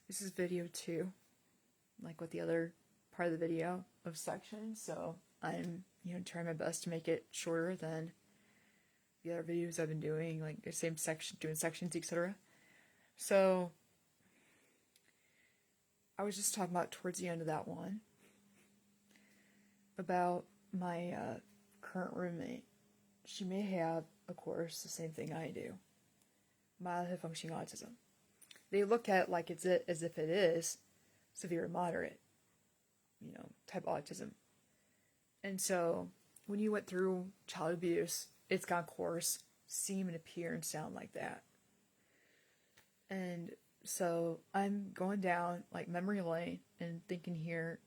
This is video 2, like with the other part of the video of sections, so I'm, trying my best to make it shorter than the other videos I've been doing, like the same section, doing sections, etc. So, I was just talking about towards the end of that one, about my current roommate. She may have, of course, the same thing I do. Mild high functioning autism. They look at it like as if it is severe or moderate, type autism. And so, when you went through child abuse, it's gonna, of course, seem and appear and sound like that. And so, I'm going down, like, memory lane and thinking here,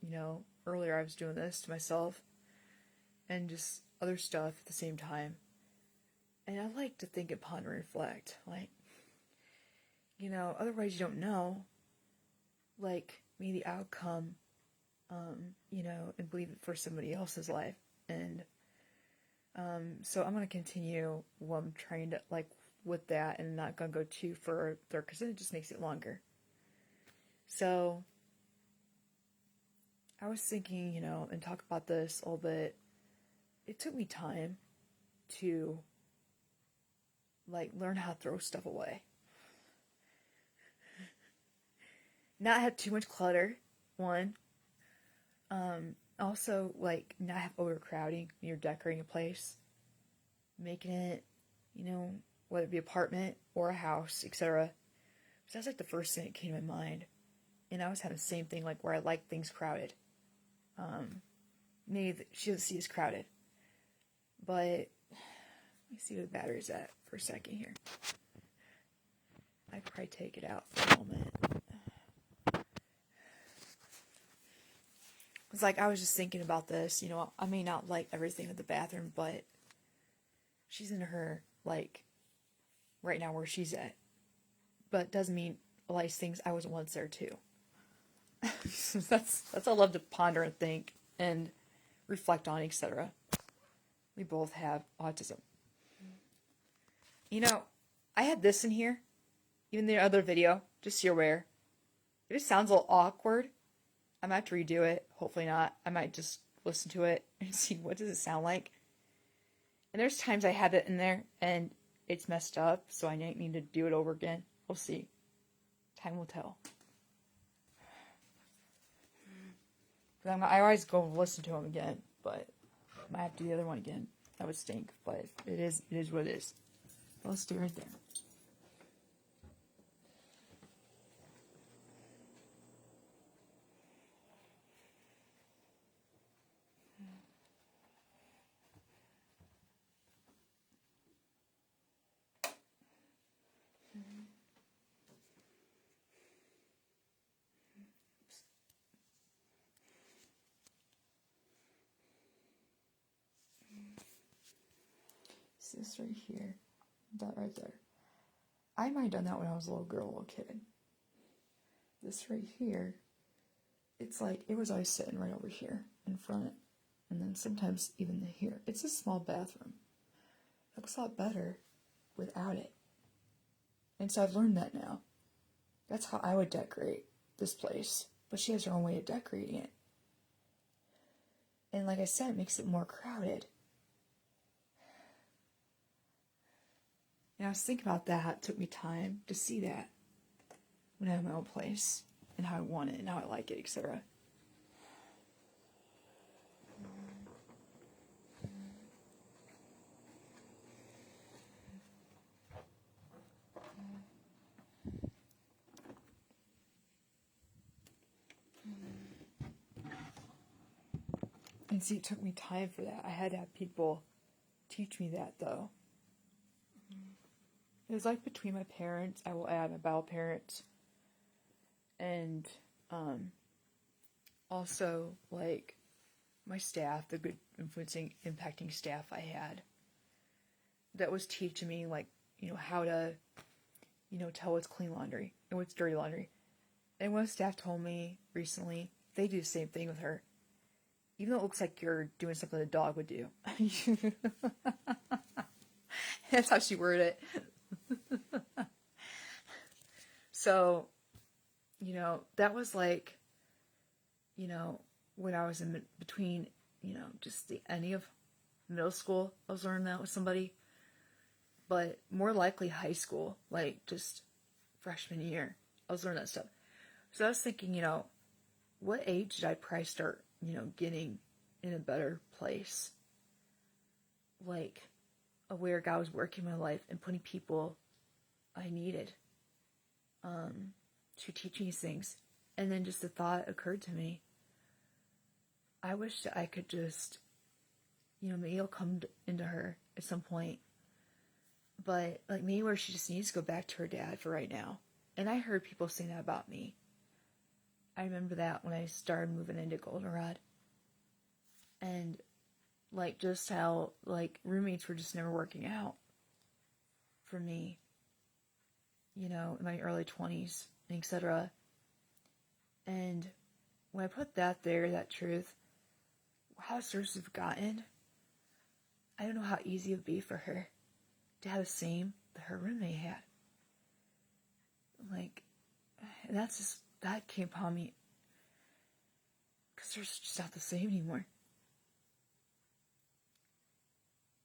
earlier I was doing this to myself and just other stuff at the same time. And I like to think and ponder and reflect, like, otherwise you don't know, like, maybe the outcome, and believe it for somebody else's life. And so I'm going to continue what I'm trying to, like, with that, and not going to go too further because then it just makes it longer. So I was thinking, and talk about this a little bit. It took me time to, like, learn how to throw stuff away. Not have too much clutter, one. Also, like, not have overcrowding when you're decorating a place. Making it, whether it be apartment or a house, etc. So that's like the first thing that came to my mind. And I was having the same thing, like, where I like things crowded. Maybe she doesn't see as crowded. But, let me see where the battery's at for a second here. I could probably take it out for a moment. It's like, I was just thinking about this, I may not like everything in the bathroom, but she's in her, like, right now where she's at. But it doesn't mean a lot of things I was once there too. That's I love to ponder and think and reflect on, etc. We both have autism. I had this in here, even the other video, just so you're aware. If it sounds a little awkward, I might have to redo it. Hopefully not. I might just listen to it and see what does it sound like. And there's times I have it in there and it's messed up, so I need to do it over again. We'll see. Time will tell. I always go listen to them again, but I might have to do the other one again. That would stink, but it is what it is. Let's do it right there. This right here, that right there. I might have done that when I was a little girl, little kid. This right here, it's like, it was always sitting right over here in front, and then sometimes even here. It's a small bathroom. It looks a lot better without it. And so I've learned that now. That's how I would decorate this place. But she has her own way of decorating it. And like I said, it makes it more crowded. And I was thinking about that. It took me time to see that when I had my own place and how I want it and how I like it, etc. And see, it took me time for that. I had to have people teach me that, though. It was like between my parents, I will add my bio parents, and also like my staff, the good influencing, impacting staff I had. That was teaching me, like, how to, tell what's clean laundry and what's dirty laundry. And one staff told me recently, they do the same thing with her. Even though it looks like you're doing something a dog would do. That's how she worded it. So, that was like, when I was in between, just the ending of middle school, I was learning that with somebody, but more likely high school, like just freshman year, I was learning that stuff. So I was thinking, what age did I probably start, getting in a better place? Like, aware God was working my life and putting people I needed to teach me these things. And then just the thought occurred to me, I wish that I could just, maybe it'll come into her at some point. But like maybe where she just needs to go back to her dad for right now. And I heard people saying that about me. I remember that when I started moving into Goldenrod. And like just how like roommates were just never working out for me, in my early 20s, etc. And when I put that there, that truth, how serious have gotten, I don't know how easy it would be for her to have the same that her roommate had. Like, and that came upon me because they're just not the same anymore.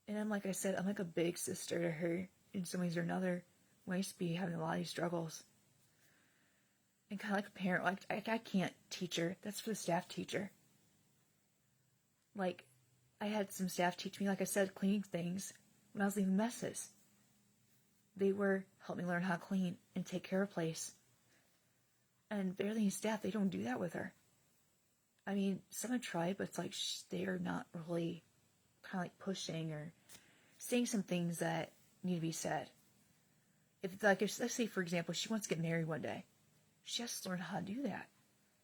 And I'm like I said, I'm like a big sister to her in some ways or another. When I used to be having a lot of these struggles. And kind of like a parent, like I can't teach her. That's for the staff teacher. Like, I had some staff teach me, like I said, cleaning things when I was leaving messes. They were helping me learn how to clean and take care of a place. And barely staff, they don't do that with her. I mean, some have tried, but it's like they are not really kind of like pushing or saying some things that need to be said. If let's say, for example, she wants to get married one day, she has to learn how to do that.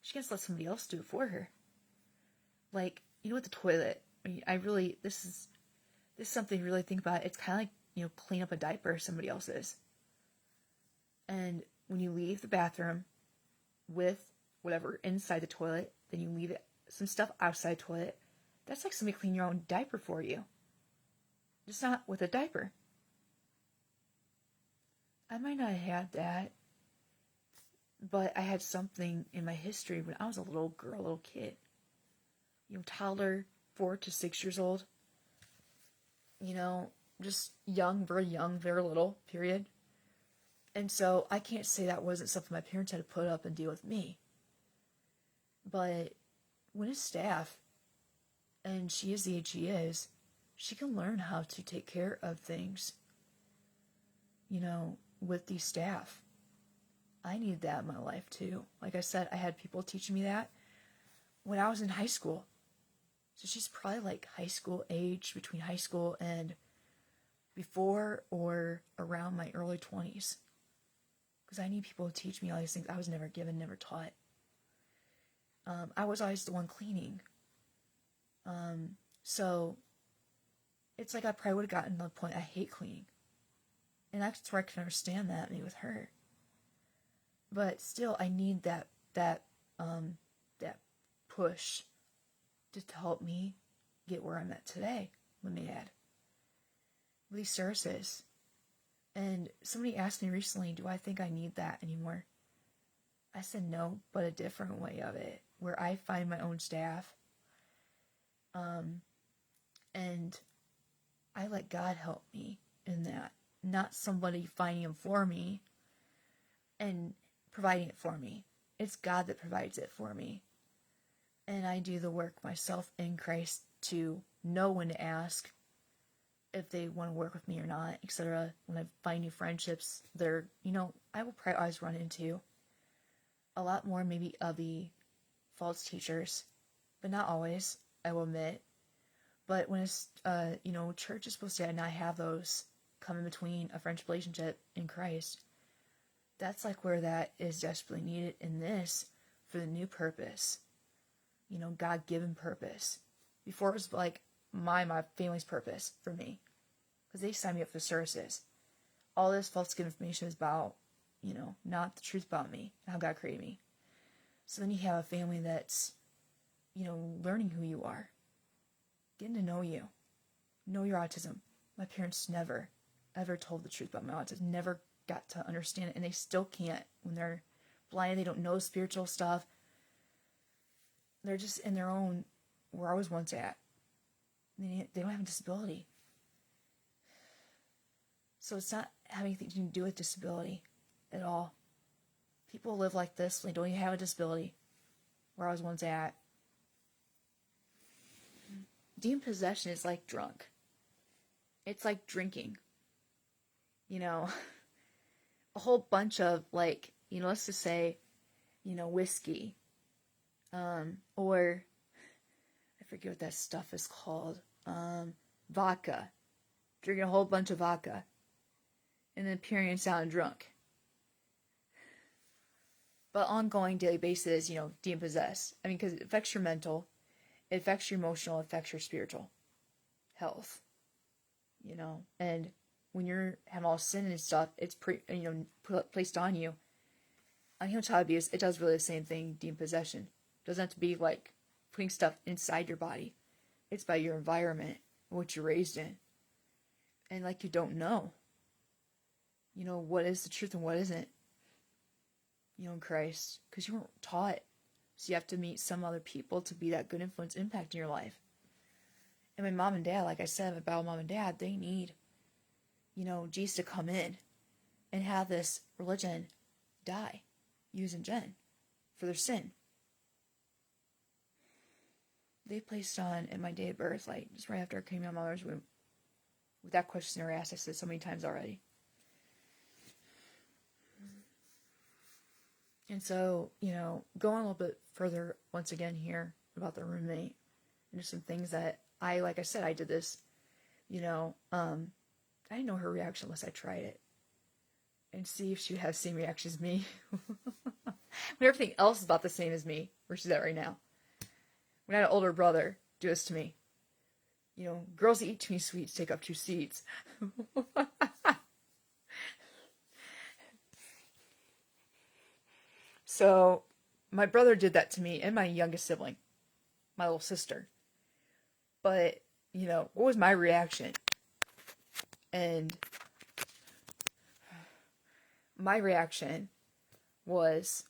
She can't let somebody else do it for her. Like, with the toilet, this is something to really think about. It's kind of like, clean up a diaper somebody else's. And when you leave the bathroom with whatever inside the toilet, then you leave some stuff outside the toilet. That's like somebody cleaning your own diaper for you. Just not with a diaper. I might not have had that, but I had something in my history when I was a little girl, a little kid. Toddler, 4 to 6 years old. Just young, very little, period. And so I can't say that wasn't something my parents had to put up and deal with me. But when it's staff, and she is the age she is, she can learn how to take care of things, with these staff. I need that in my life too. Like I said, I had people teaching me that when I was in high school. So she's probably like high school age, between high school and before or around my early 20s. Because I need people to teach me all these things I was never given, never taught. I was always the one cleaning. So it's like I probably would have gotten to the point I hate cleaning. And that's where I can understand that, maybe with her. But still, I need that push to help me get where I'm at today with my dad. With these services. And somebody asked me recently, do I think I need that anymore? I said no, but a different way of it, where I find my own staff. And I let God help me in that. Not somebody finding him for me and providing it for me. It's God that provides it for me. And I do the work myself in Christ to know when to ask if they want to work with me or not, etc. When I find new friendships, I will probably always run into a lot more maybe of the false teachers, but not always, I will admit. But when it's, church is supposed to not have those come in between a friendship relationship in Christ, that's like where that is desperately needed in this for the new purpose. God-given purpose. Before it was like my family's purpose for me. Because they signed me up for services. All this false information is about, not the truth about me and how God created me. So then you have a family that's, learning who you are. Getting to know you. Know your autism. My parents never, ever told the truth about my autism. Never got to understand it. And they still can't when they're blind, they don't know spiritual stuff. They're just in their own, where I was once at. They don't have a disability. So it's not having anything to do with disability at all. People live like this, they don't even have a disability, where I was once at. Demon possession is like drunk. It's like drinking. You know, a whole bunch of, like, you know, let's just say, you know, whiskey. Or, I forget what that stuff is called. Vodka. Drinking a whole bunch of vodka. And then appearing and sounding drunk. But ongoing daily basis, you know, demon possessed. I mean, because it affects your mental, it affects your emotional, it affects your spiritual health. You know, and when you're having all sin and stuff, it's placed on you. On human child abuse, it does really the same thing. Demon possession. It doesn't have to be like putting stuff inside your body. It's by your environment and what you're raised in, and like you don't know. You know what is the truth and what isn't. You know, in Christ, because you weren't taught. So you have to meet some other people to be that good influence impact in your life. And my mom and dad, like I said, my Bible mom and dad, they need, you know, Jesus to come in and have this religion die, using Jen, for their sin. They placed on, at my day of birth, like, just right after I came out of my mother's womb, with that question they were asked, I said so many times already. And so, you know, going a little bit further once again here about the roommate, and just some things that like I said, I did this, you know, I didn't know her reaction unless I tried it. And see if she would have the same reaction as me. When everything else is about the same as me, where she's at right now. When I had an older brother do this to me. You know, girls that eat too many sweets take up 2 seats. So, my brother did that to me and my youngest sibling, my little sister. But, you know, what was my reaction? And my reaction was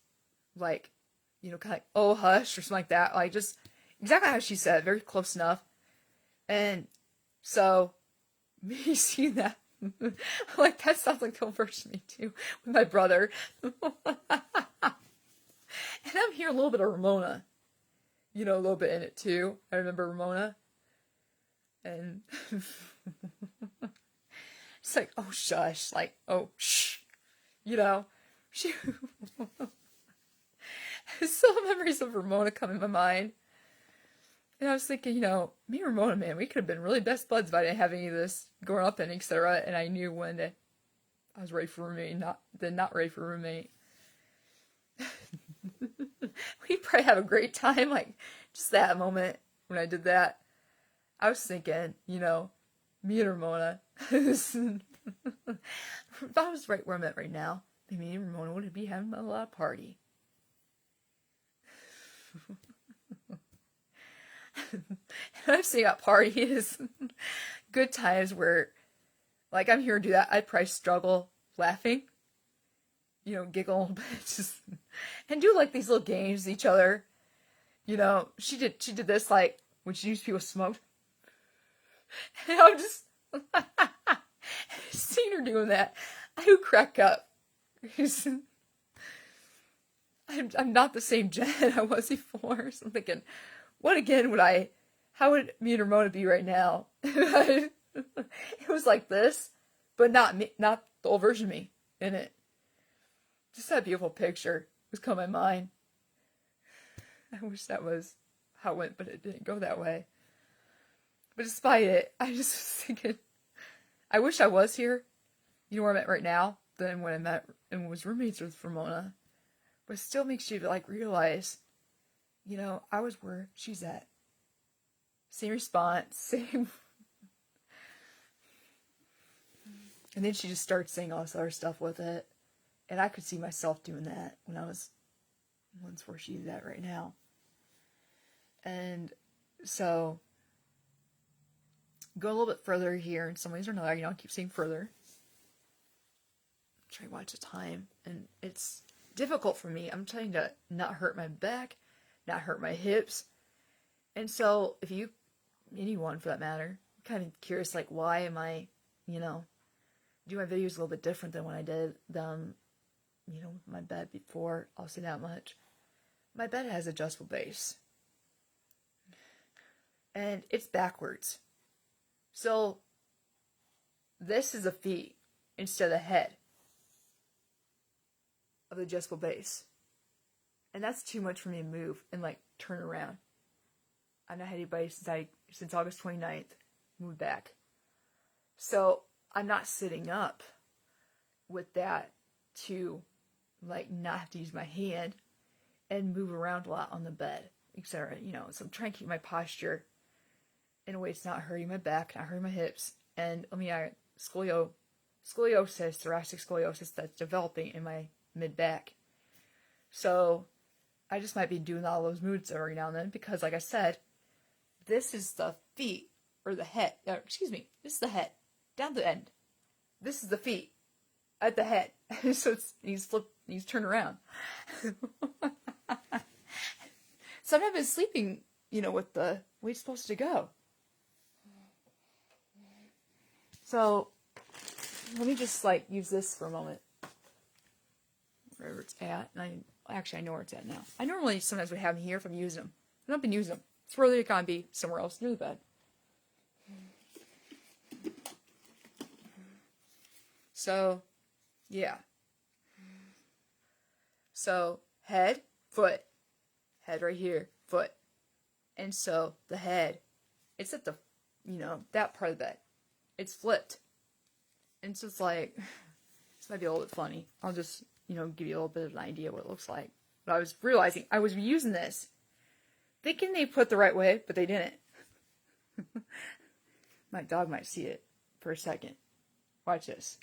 like, you know, kind of like, oh, hush, or something like that. Like, just exactly how she said, very close enough. And so, me seeing that, like, that sounds like the version of me too, with my brother. And I'm hearing a little bit of Ramona, you know, a little bit in it too. I remember Ramona. And it's like, oh, shush, like, oh, shh, you know, she, still memories of Ramona come in my mind. And I was thinking, you know, me and Ramona, man, we could have been really best buds if I didn't have any of this growing up and etc. And I knew when I was ready for roommate, not ready for roommate. We'd probably have a great time, like, just that moment when I did that. I was thinking, you know, me and Ramona, if I was right where I'm at right now, maybe me and Ramona would be having a lot of party. I'm saying about parties, good times where, like, I'm here to do that. I'd probably struggle laughing, you know, giggle a little bit, just, and do like these little games with each other. You know, she did this, like, when she used people smoked. And I'm just seeing her doing that. I would crack up. I'm not the same Jen I was before. So I'm thinking, how would me and Ramona be right now? It was like this, but not me, not the old version of me in it. Just that beautiful picture was coming to my mind. I wish that was how it went, but it didn't go that way. But despite it, I just was thinking, I wish I was here, you know, where I'm at right now, than when I met and was roommates with Ramona. But it still makes you, like, realize, you know, I was where she's at. Same response, same. And then she just started saying all this other stuff with it. And I could see myself doing that when I was once where she's at right now. And so, go a little bit further here in some ways or another, you know, I keep saying further. Try to watch the time, and it's difficult for me. I'm trying to not hurt my back, not hurt my hips. And so if you, anyone for that matter, kind of curious, like, why am I, you know, do my videos a little bit different than when I did them, you know, my bed before, I'll say that much. My bed has adjustable base. And it's backwards. So this is the feet instead of the head of the adjustable base. And that's too much for me to move and like turn around. I've not had anybody since August 29th moved back. So I'm not sitting up with that to like not have to use my hand and move around a lot on the bed, etc. You know, so I'm trying to keep my posture in a way it's not hurting my back, not hurting my hips. And I mean, scoliosis, thoracic scoliosis that's developing in my mid-back. So I just might be doing all those movements every now and then because, like I said, this is the feet, or the head, this is the head, down the end. This is the feet, at the head. So he's turned around. Sometimes I've been sleeping, you know, with the way it's supposed to go. So, let me just, like, use this for a moment. Wherever it's at. And I know where it's at now. I normally sometimes would have them here if I'm using them. I've not been using them. It's where they're going to be somewhere else near the bed. So, yeah. So, head, foot. Head right here, foot. And so, the head, it's at the, you know, that part of the bed. It's flipped. And so it's like, this might be a little bit funny. I'll just, you know, give you a little bit of an idea what it looks like. But I was realizing I was using this, thinking they put the right way, but they didn't. My dog might see it for a second. Watch this.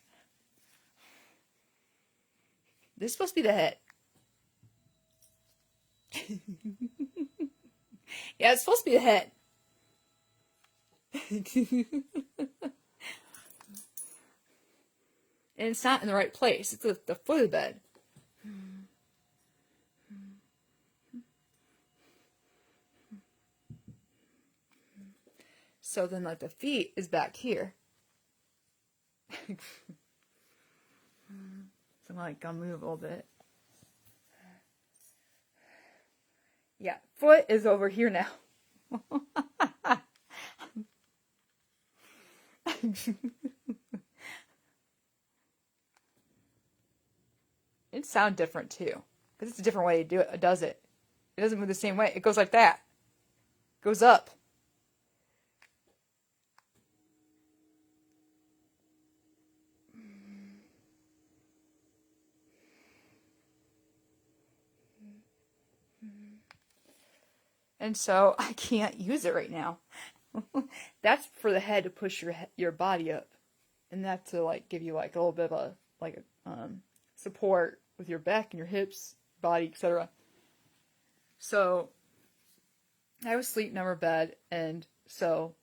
This is supposed to be the head. Yeah, it's supposed to be the head. And it's not in the right place. It's the foot of the bed. So then, like, the feet is back here. So I'm like, I'll move a little bit. Yeah, foot is over here now. It sounds different too, because it's a different way to do it. It does it. It doesn't move the same way. It goes like that. It goes up. And so I can't use it right now. That's for the head to push your body up, and that's to like give you like a little bit of a support with your back and your hips, body, etc. So I was sleeping on our bed, and so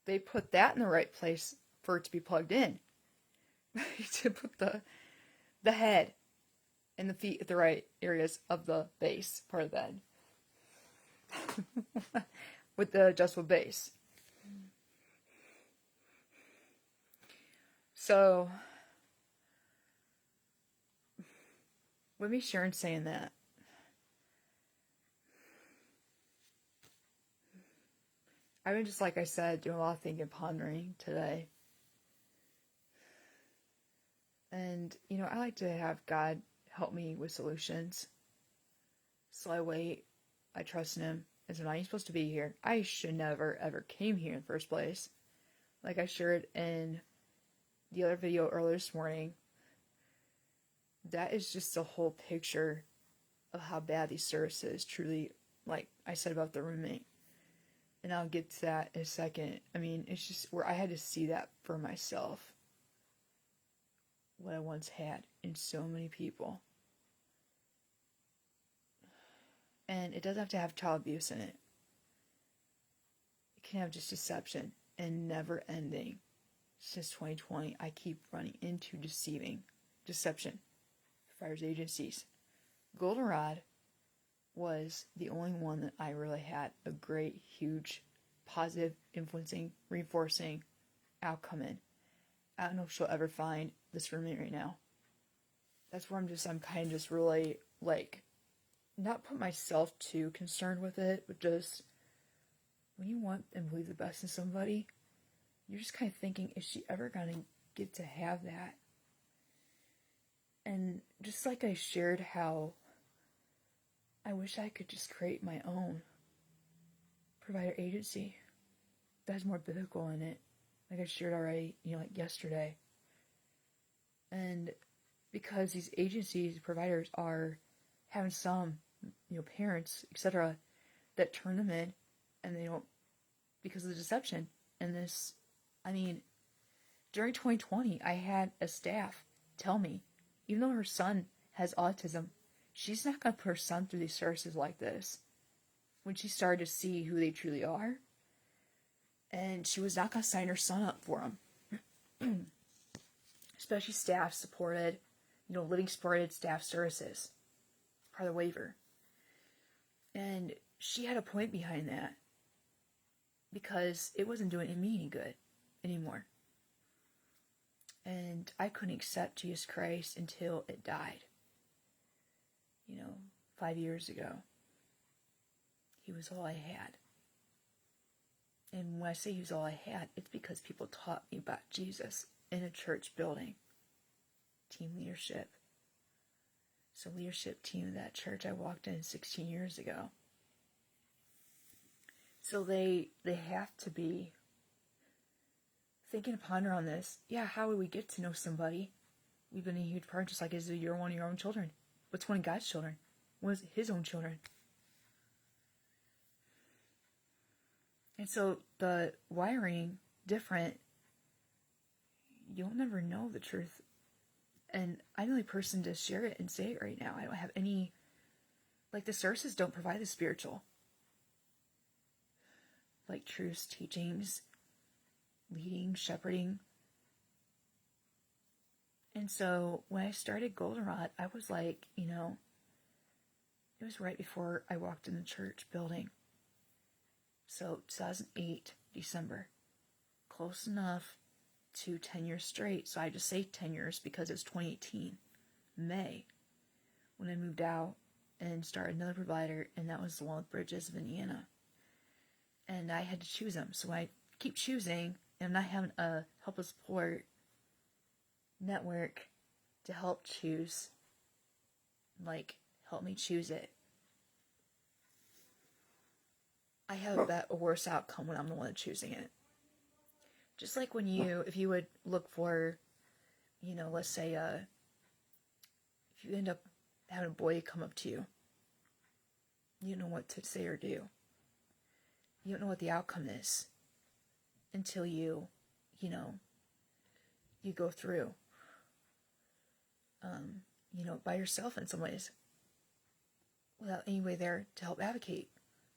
they put that in the right place for it to be plugged in. To put the head and the feet at the right areas of the base part of the bed. With the adjustable base. So, with me Sharon saying that, I've been just, like I said, doing a lot of thinking and pondering today. And, you know, I like to have God help me with solutions. So I wait. I trust in Him. As when I'm supposed to be here. I should never, ever came here in the first place. Like I shared in the other video earlier this morning. That is just a whole picture of how bad these services truly, like I said about the roommate. And I'll get to that in a second. I mean, it's just where I had to see that for myself. What I once had in so many people. And it doesn't have to have child abuse in it. It can have just deception and never ending. Since 2020, I keep running into deception. Fires agencies. Goldenrod was the only one that I really had a great, huge, positive, influencing, reinforcing outcome in. I don't know if she'll ever find this roommate right now. That's where I'm kind of just really, like, not put myself too concerned with it, but just, when you want and believe the best in somebody, you're just kind of thinking, is she ever going to get to have that? And just like I shared how I wish I could just create my own provider agency that has more biblical in it, like I shared already, like yesterday. And because these agencies, providers are having some, parents, etc., that turn them in, and they don't, because of the deception. And this, during 2020, I had a staff tell me, even though her son has autism, she's not going to put her son through these services like this. When she started to see who they truly are, and she was not going to sign her son up for them. Especially staff supported, living supported staff services, part of the waiver. And she had a point behind that, because it wasn't doing me any good anymore. And I couldn't accept Jesus Christ until it died. 5 years ago. He was all I had. And when I say he was all I had, it's because people taught me about Jesus in a church building. Team leadership. So leadership team of that church I walked in 16 years ago. So they have to be thinking to ponder on this. Yeah, how would we get to know somebody? We've been a huge part, just like is you're one of your own children. What's one of God's children? Was his own children. And so the wiring different, you'll never know the truth. And I'm the only person to share it and say it right now. I don't have any, the sources don't provide the spiritual. Truths, teachings, leading, shepherding. And so when I started Goldenrod, I was it was right before I walked in the church building. So 2008, December. Close enough to 10 years straight. So I just say 10 years because it's 2018, May, when I moved out and started another provider, and that was the one with Bridges of Indiana. And I had to choose them. So I keep choosing, and I'm not having a help and support network to help choose, help me choose it. I have a worse outcome when I'm the one choosing it. Just like when if you would look for, let's say, if you end up having a boy come up to you, you don't know what to say or do. You don't know what the outcome is until you go through, by yourself in some ways, without anybody there to help advocate.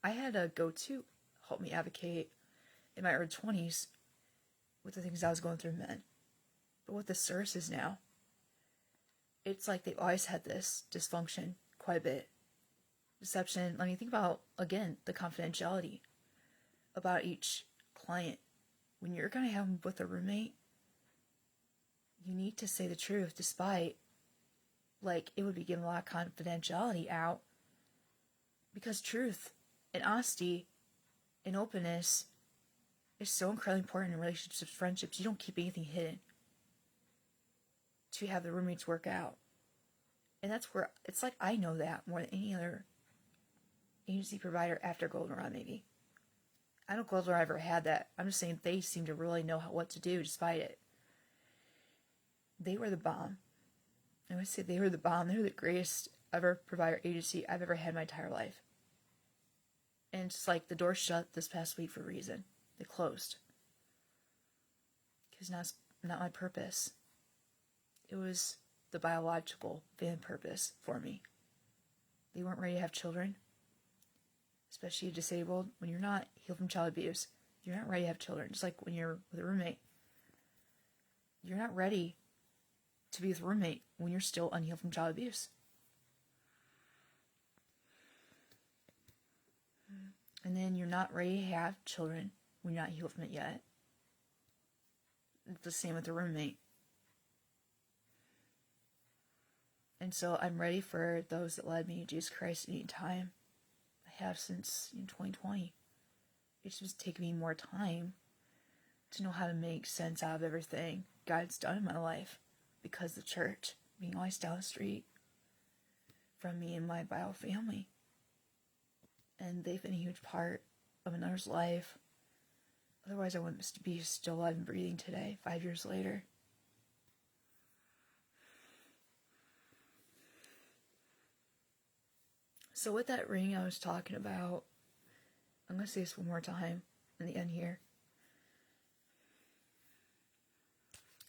I had a go-to help me advocate in my early 20s with the things I was going through then. But with the services now, it's like they've always had this dysfunction quite a bit. Deception. Think about, again, the confidentiality about each client. When you're going to have them with a roommate, you need to say the truth, despite, it would be giving a lot of confidentiality out, because truth and honesty and openness is so incredibly important in relationships, friendships. You don't keep anything hidden to have the roommates work out. And that's where, it's I know that more than any other agency provider after Goldenrod, maybe. I don't know if Goldenrod ever had that. I'm just saying they seem to really know what to do despite it. They were the bomb. I would say they were the bomb. They were the greatest ever provider agency I've ever had in my entire life. And it's the door shut this past week for a reason. They closed. Because now it's not my purpose. It was the biological van purpose for me. They weren't ready to have children. Especially disabled. When you're not healed from child abuse, you're not ready to have children. Just like when you're with a roommate. You're not ready to be with a roommate when you're still unhealed from child abuse. And then you're not ready to have children when you're not healed from it yet. It's the same with a roommate. And so I'm ready for those that led me to Jesus Christ any time. I have since 2020. It's just taken me more time to know how to make sense out of everything God's done in my life, because the church being always down the street from me and my bio family. And they've been a huge part of another's life. Otherwise, I wouldn't be still alive and breathing today, 5 years later. So with that ring I was talking about, I'm going to say this one more time in the end here.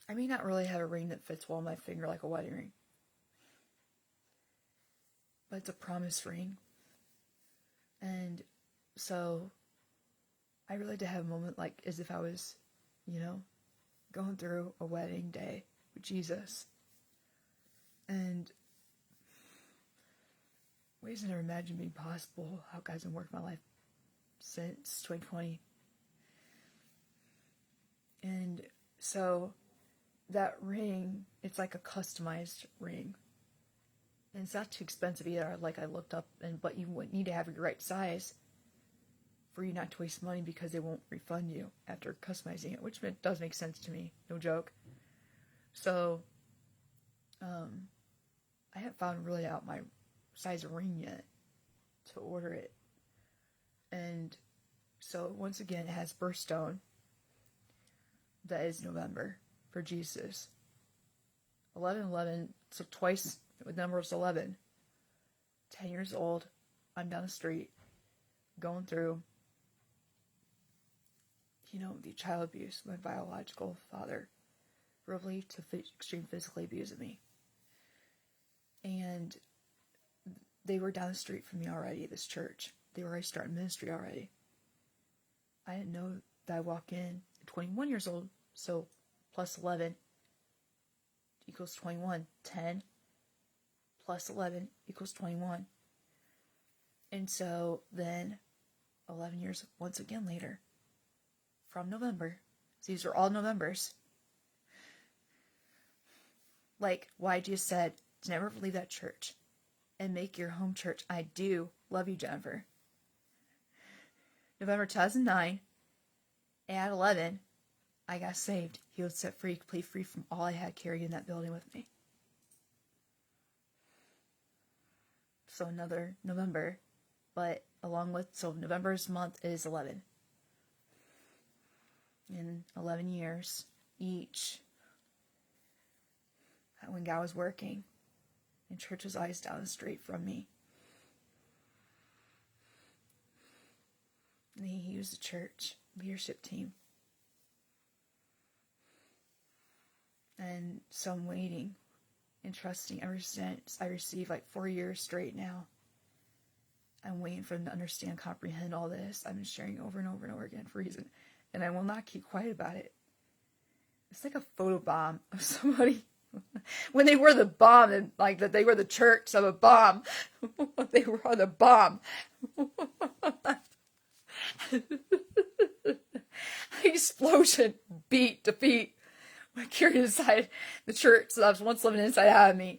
I may not really have a ring that fits well on my finger like a wedding ring, but it's a promise ring. And so I really did have a moment like as if I was, going through a wedding day with Jesus. And ways I never imagined being possible, how God's been working my life since 2020. And so that ring, it's like a customized ring. And it's not too expensive either, like I looked up, but you would need to have your right size for you not to waste money, because they won't refund you after customizing it, which does make sense to me, no joke. So, I haven't found really out my size of ring yet to order it. And so once again, it has birthstone. That is November for Jesus. 11/11, so twice with numbers 11. 10 years old, I'm down the street going through, the child abuse. My biological father verbally to extreme physically abusing me. And they were down the street from me already, this church. They were already starting ministry already. I didn't know that I walk in at 21 years old, so plus 11 equals 21. 10 plus 11 equals 21. And so then 11 years once again later, from November, so these are all Novembers, like YG said, to never leave that church and make your home church. I do love you, Jennifer. November 2009, at 11, I got saved. He was set free, completely free from all I had carried in that building with me. So another November, but so November's month is 11. In 11 years each, when God was working, and church was always down the street from me. And he used the church leadership team. And so I'm waiting and trusting ever since I received 4 years straight now. I'm waiting for them to understand, comprehend all this. I've been sharing over and over and over again for a reason. And I will not keep quiet about it. It's like a photobomb of somebody. When they were the bomb, and that they were the church of a bomb. They were the bomb. Explosion, beat, defeat. I carried inside the church that was once living inside out of me.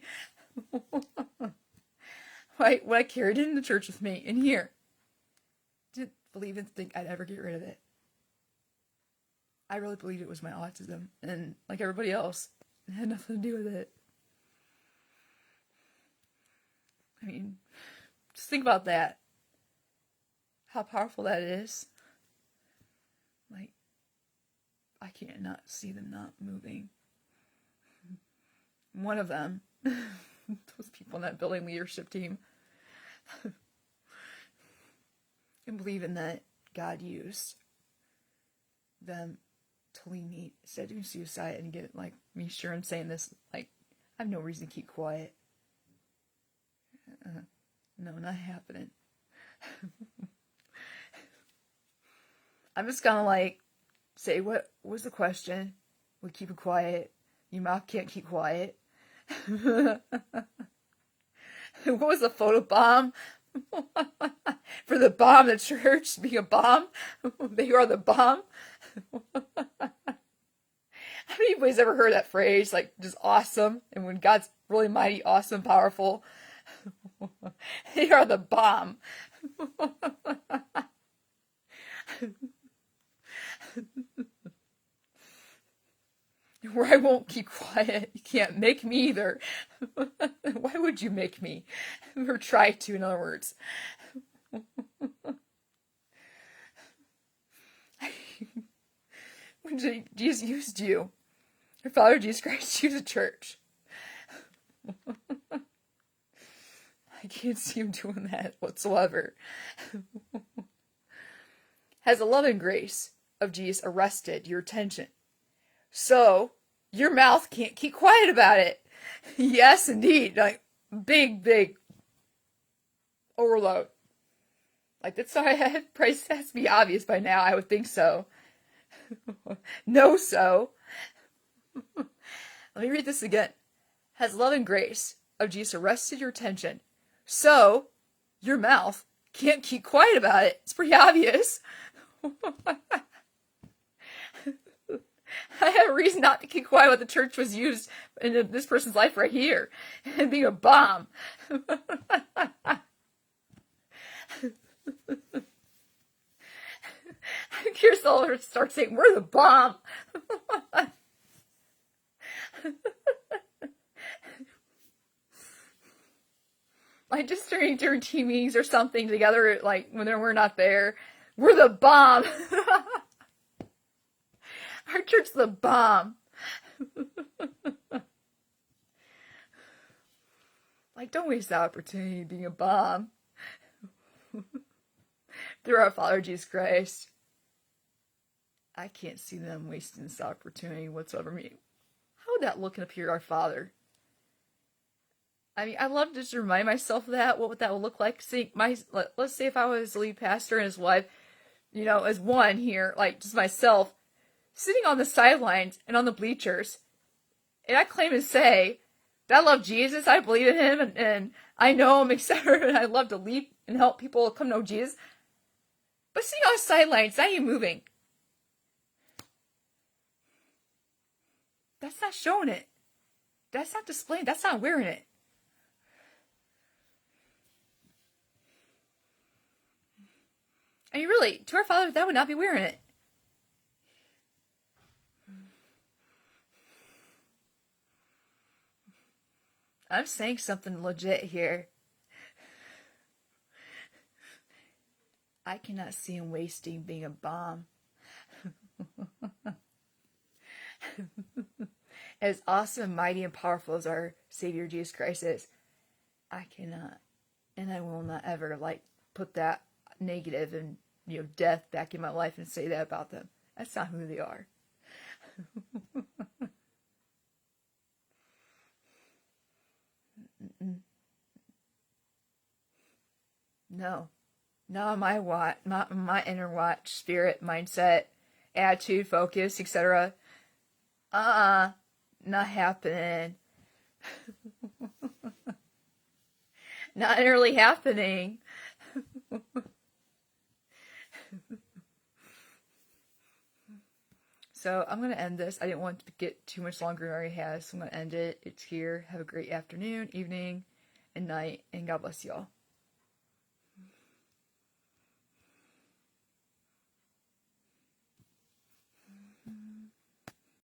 What I carried in the church with me in here. Didn't believe and think I'd ever get rid of it. I really believed it was my autism, and like everybody else, it had nothing to do with it. I mean, just think about that. How powerful that is. I can't not see them not moving. One of them, those people in that building leadership team, and believing that God used them to lead me instead of doing suicide and get me sure I'm saying this, I have no reason to keep quiet. No, not happening. I'm just gonna say, what was the question? We keep it quiet. Your mouth can't keep quiet. What was the photobomb? For the bomb, the church being a bomb. They are the bomb. How many anybody's ever heard that phrase? Like, just awesome. And when God's really mighty, awesome, powerful, they are the bomb. Where I won't keep quiet. You can't make me either. Why would you make me? Or try to, in other words. When Jesus used you, your Father Jesus Christ used a church. I can't see him doing that whatsoever. Has the love and grace of Jesus arrested your attention? So, your mouth can't keep quiet about it. Yes, indeed. Like, big overload. Like, that's why it has to be obvious by now. I would think so. No, so. Let me read this again. Has love and grace of Jesus arrested your attention? So, your mouth can't keep quiet about it. It's pretty obvious. I have a reason not to keep quiet what the church was used in this person's life right here. And being a bomb. I'm curious all over to start saying, we're the bomb. Like just during team meetings or something together, like when we're not there, we're the bomb. Our church's the bomb. Like, don't waste the opportunity being a bomb. Through our Father Jesus Christ. I can't see them wasting this opportunity whatsoever. I mean, how would that look up here, our Father? I mean, I love to just remind myself of that, what that would look like. See, let's say if I was the lead pastor and his wife, you know, as one here, like just myself, sitting on the sidelines and on the bleachers, and I claim and say that I love Jesus, I believe in him, and I know him, etc., and I love to lead and help people come know Jesus. But sitting on the sidelines, not even moving. That's not showing it. That's not displaying. That's not wearing it. I mean, really, to our Father, that would not be wearing it. I'm saying something legit here. I cannot see him wasting being a bomb. As awesome, mighty, and powerful as our Savior Jesus Christ is, I cannot, and I will not ever put that negative and death back in my life and say that about them. That's not who they are. No, not my inner watch, spirit, mindset, attitude, focus, etc. Not happening. Not really happening. So I'm going to end this. I didn't want to get too much longer than it already has, so I'm going to end it. It's here. Have a great afternoon, evening, and night, and God bless you all.